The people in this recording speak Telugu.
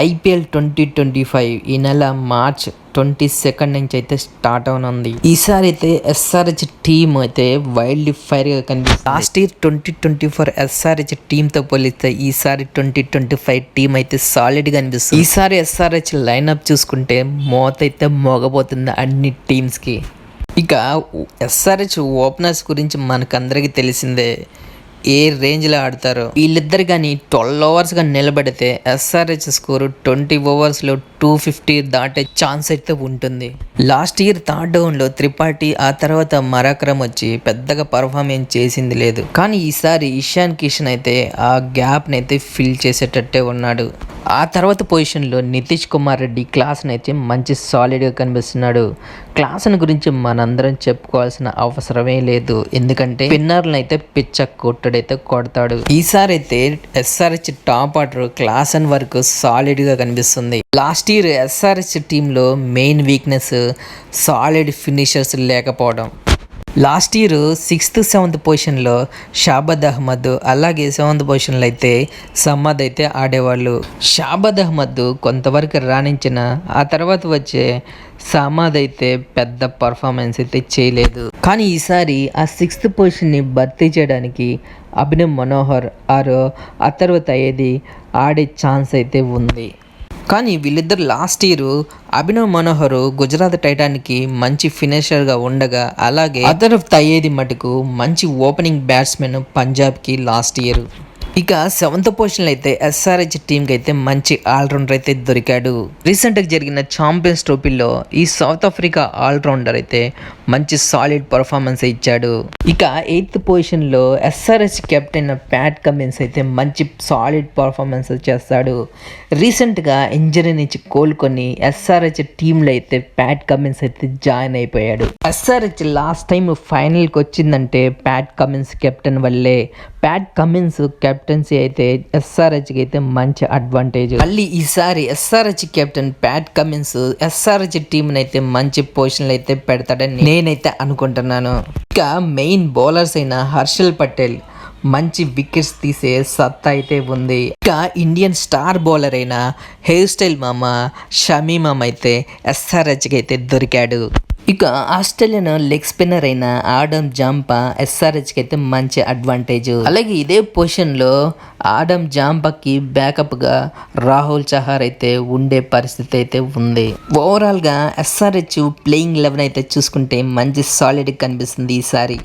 ఐపీఎల్ 2025 ఈ నెల మార్చ్ 22 నుంచి అయితే స్టార్ట్ అవనుంది. ఈసారి అయితే ఎస్ఆర్హెచ్ టీమ్ అయితే వైల్డ్ ఫైర్గా కనిపిస్తుంది. లాస్ట్ ఇయర్ 2024 ఎస్ఆర్హెచ్ టీంతో పోలిస్తే ఈసారి 2025 టీం అయితే సాలిడ్గా అనిపిస్తుంది. ఈసారి ఎస్ఆర్హెచ్ లైనప్ చూసుకుంటే మోత అయితే మోగబోతుంది అన్ని టీమ్స్కి. ఇక ఎస్ఆర్హెచ్ ఓపెనర్స్ గురించి మనకందరికీ తెలిసిందే, ఏ రేంజ్లో ఆడతారో. వీళ్ళిద్దరు కానీ 12 ఓవర్స్గా నిలబడితే ఎస్ఆర్హెచ్ స్కోరు 20 ఓవర్స్లో 250 దాటే ఛాన్స్ అయితే ఉంటుంది. లాస్ట్ ఇయర్ థర్డ్ డౌన్లో త్రిపాఠి, ఆ తర్వాత మరాక్రమ్ వచ్చి పెద్దగా పర్ఫార్మెన్స్ చేసింది లేదు. కానీ ఈసారి ఇషాన్ కిషన్ అయితే ఆ గ్యాప్ని అయితే ఫిల్ చేసేటట్టే ఉన్నాడు. ఆ తర్వాత పొజిషన్లో నితీష్ కుమార్ రెడ్డి క్లాస్ని అయితే మంచి సాలిడ్గా కనిపిస్తున్నాడు. క్లాస్ని గురించి మనందరం చెప్పుకోవాల్సిన అవసరమే లేదు, ఎందుకంటే స్పిన్నర్లను అయితే పిచ్చ కొట్టుడైతే కొడతాడు. ఈసారి అయితే ఎస్ఆర్హెచ్ టాప్ ఆర్డర్ క్లాసన్ వరకు సాలిడ్గా కనిపిస్తుంది. లాస్ట్ ఇయర్ ఎస్ఆర్హెచ్ టీంలో మెయిన్ వీక్నెస్ సాలిడ్ ఫినిషర్స్ లేకపోవడం. లాస్ట్ ఇయర్ 6th 7th పొజిషన్లో షాబాద్ అహ్మద్, అలాగే 7th పొజిషన్లో అయితే సమ్మద్ అయితే ఆడేవాళ్ళు. షాబాద్ అహ్మద్ కొంతవరకు రాణించిన, ఆ తర్వాత వచ్చే సమ్మద్ అయితే పెద్ద పర్ఫార్మెన్స్ అయితే చేయలేదు. కానీ ఈసారి ఆ 6th పొజిషన్ని భర్తీ చేయడానికి అభినవ్ మనోహర్ ఆర్ ఆ తర్వాత ఏది ఆడే ఛాన్స్ అయితే ఉంది. కానీ వీళ్ళిద్దరు లాస్ట్ ఇయర్ అభినవ్ మనోహర్ గుజరాత్ టైటాన్కి మంచి ఫినిషర్గా ఉండగా, అలాగే అతరఫ్ తయ్యేది మటుకు మంచి ఓపెనింగ్ బ్యాట్స్మెన్ పంజాబ్కి లాస్ట్ ఇయర్. ఇక 7th పొజిషన్లో అయితే ఎస్ఆర్హెచ్ టీంకి అయితే మంచి ఆల్రౌండర్ అయితే దొరికాడు. రీసెంట్గా జరిగిన ఛాంపియన్స్ ట్రోఫీలో ఈ సౌత్ ఆఫ్రికా ఆల్రౌండర్ అయితే మంచి సాలిడ్ పర్ఫార్మెన్స్ ఇచ్చాడు. ఇక 8th పొజిషన్లో ఎస్ఆర్హెచ్ కెప్టెన్ ప్యాట్ కమిన్స్ అయితే మంచి సాలిడ్ పర్ఫార్మెన్స్ చేస్తాడు. రీసెంట్గా ఇంజరీ నుంచి కోలుకొని ఎస్ఆర్హెచ్ టీంలో అయితే ప్యాట్ కమిన్స్ అయితే జాయిన్ అయిపోయాడు. ఎస్ఆర్హెచ్ లాస్ట్ టైం ఫైనల్కి వచ్చిందంటే ప్యాట్ కమిన్స్ కెప్టెన్ వల్లే. ప్యాట్ కమిన్స్ కెప్టెన్సీ అయితే ఎస్ఆర్హెచ్కి అయితే మంచి అడ్వాంటేజ్. మళ్ళీ ఈసారి SRH captain Pat Cummins SRH టీంని అయితే మంచి పొజిషన్లో అయితే పెడతాడని నేనైతే అనుకుంటున్నాను. ఇక మెయిన్ బౌలర్స్ అయిన హర్షల్ పటేల్ మంచి వికెట్స్ తీసే సత్తా అయితే ఉంది. ఇక ఇండియన్ స్టార్ బౌలర్ అయిన హెయిర్ స్టైల్ మామ షమీ మామ అయితే ఎస్ఆర్హెచ్కి అయితే దొరికాడు. ఇక ఆస్ట్రేలియన్ లెగ్ స్పిన్నర్ అయిన ఆడమ్ జాంపా ఎస్ఆర్హెచ్కి అయితే మంచి అడ్వాంటేజ్. అలాగే ఇదే పొజిషన్లో ఆడమ్ జాంపాకి బ్యాకప్గా రాహుల్ చహార్ అయితే ఉండే పరిస్థితి అయితే ఉంది. ఓవరాల్గా ఎస్ఆర్హెచ్ ప్లేయింగ్ 11 అయితే చూసుకుంటే మంచి సాలిడ్ కనిపిస్తుంది ఈసారి.